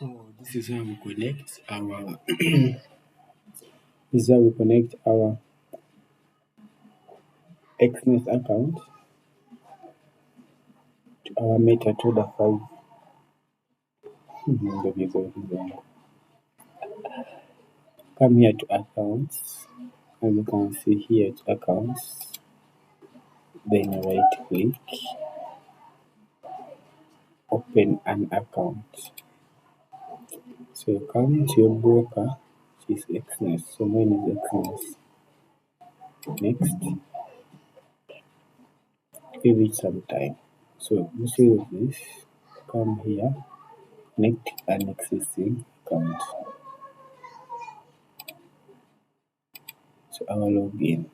So this is how we connect our this is how we connect our Exness account to our MetaTrader 5. Come here to accounts, as you can see here to accounts, then right click, open an account. So you come to your broker, which is Exness. So mine is Exness. Next, give it some time. So you see this, come here, connect an existing account. So our login,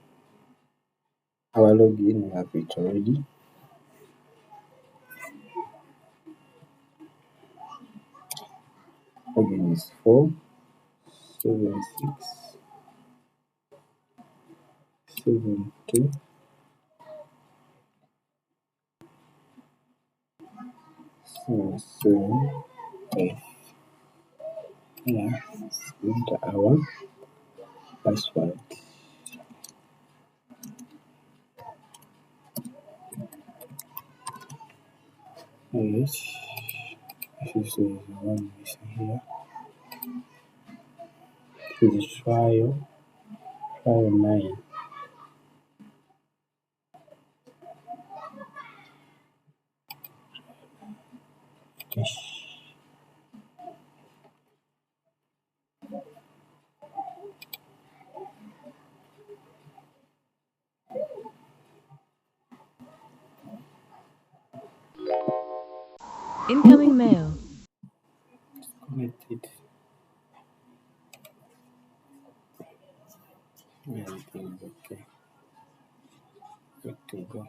we have it already. Login is 47672 775. Yeah, enter our password. Yes, this is the one missing here. This is trial 9. Yes. Incoming mail. Connected. Everything is okay. Good to go.